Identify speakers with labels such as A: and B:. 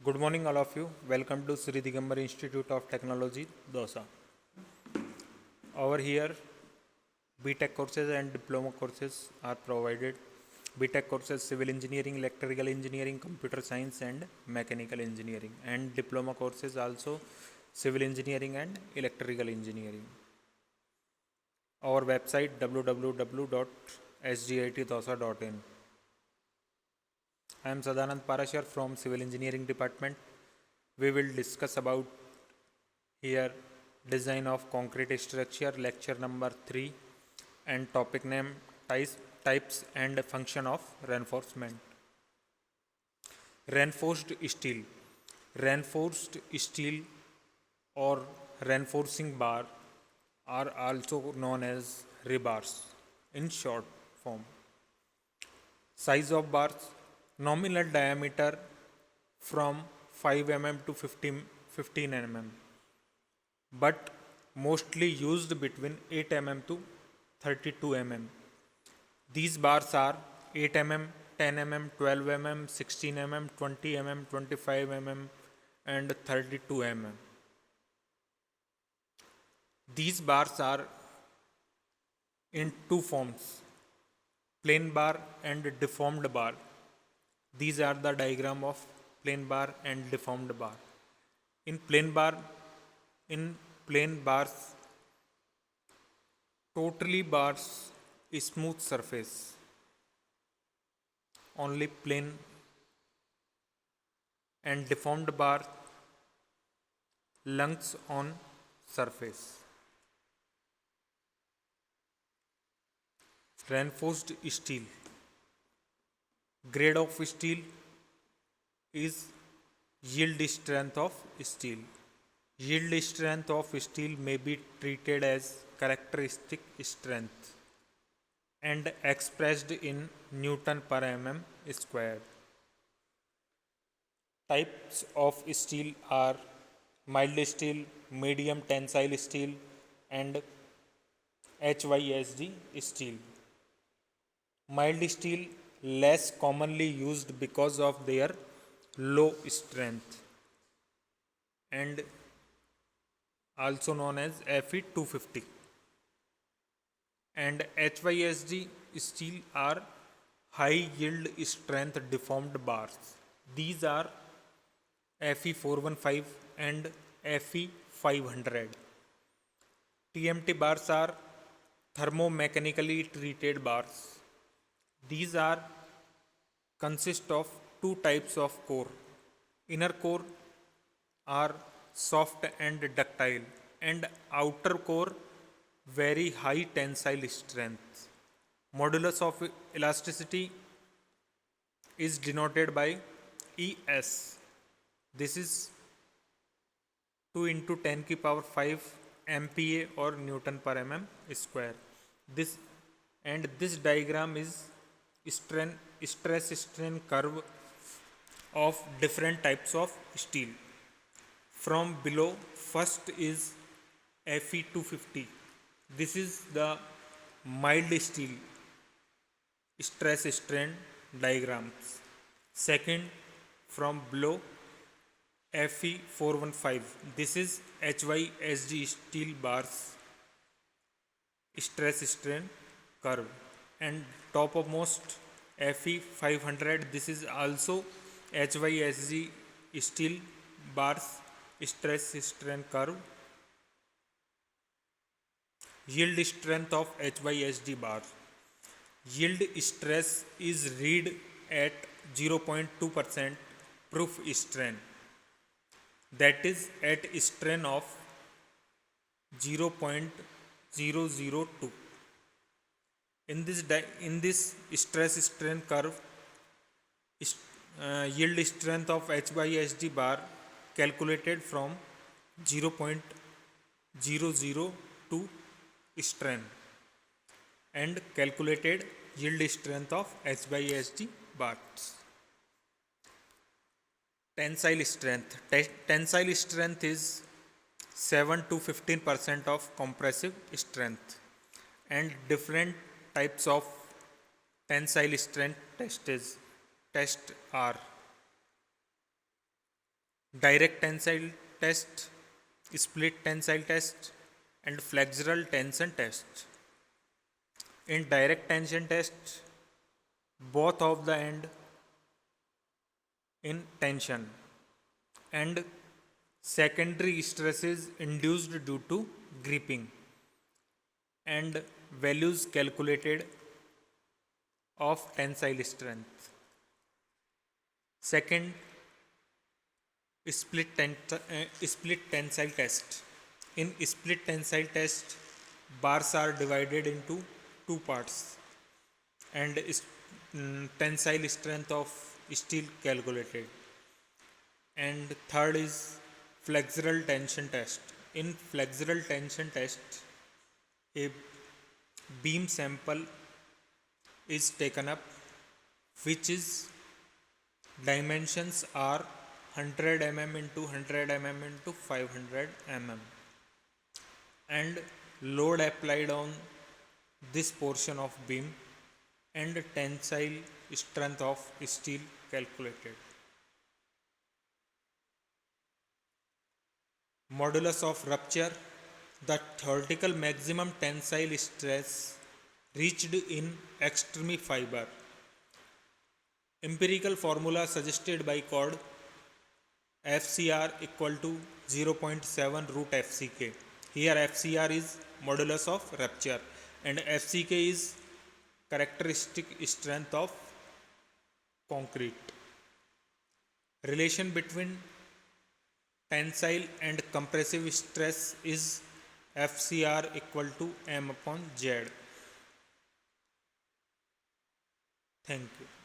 A: Good morning, all of you. Welcome to Sri Digambar Institute of Technology, Dosa. Over here, BTech courses and diploma courses are provided. BTech courses civil engineering, electrical engineering, computer science, and mechanical engineering, and diploma courses also civil engineering and electrical engineering. Our website www.sgitdosa.in. I am Sadanand Parashar from Civil Engineering Department. We will discuss about here design of concrete structure, lecture number 3, and topic name types and function of reinforcement. Reinforced steel. Reinforced steel or reinforcing bar are also known as rebars in short form. Size of bars, nominal diameter from 5 mm to 15 mm, but mostly used between 8 mm to 32 mm. These bars are 8 mm, 10 mm, 12 mm, 16 mm, 20 mm, 25 mm, and 32 mm. These bars are in two forms, plain bar and deformed bar. These are the diagram of plain bar and deformed bar. In plain bar, in plain bars, totally bars smooth surface, only plain, and deformed bar lungs on surface. Reinforced steel. Grade of steel is yield strength of steel. Yield strength of steel may be treated as characteristic strength and expressed in Newton per mm square. Types of steel are mild steel, medium tensile steel, and HYSD steel. Mild steel less commonly used because of their low strength and also known as Fe 250. And HYSD steel are high yield strength deformed bars. These are Fe 415 and Fe 500. TMT bars are thermomechanically treated bars. These are consist of two types of core. Inner core are soft and ductile, and outer core very high tensile strength. Modulus of elasticity is denoted by ES. This is 2 into 10 की power 5 MPa or Newton per mm square. This diagram is stress strain curve of different types of steel. From below, first is Fe 250. This is the mild steel stress strain diagrams. Second, from below, Fe 415. This is HYSD steel bars stress strain curve. And top of most Fe 500. This is also HYSD steel bars stress strain curve. Yield strength of HYSD bar. Yield stress is read at 0.2% proof strain, that is at strain of 0.002. In this stress strain curve, yield strength of HYSD bar calculated from 0.002 strain and calculated yield strength of HYSD bars. Tensile strength. Tensile strength is 7 to 15% of compressive strength, and different types of tensile strength test are direct tensile test, split tensile test, and flexural tension test. In direct tension test, both of the end in tension and secondary stresses induced due to gripping and values calculated of tensile strength. Second, split tensile test. In split tensile test, bars are divided into two parts and tensile strength of steel calculated. And third is flexural tension test. In flexural tension test, a beam sample is taken up, which is dimensions are 100 mm into 100 mm into 500 mm, and load applied on this portion of beam and tensile strength of steel calculated. Modulus of rupture, the theoretical maximum tensile stress reached in extreme fiber. Empirical formula suggested by Cord, FCR equal to 0.7 root FCK. Here FCR is modulus of rupture and FCK is characteristic strength of concrete. Relation between tensile and compressive stress is FCR equal to M upon Z. Thank you.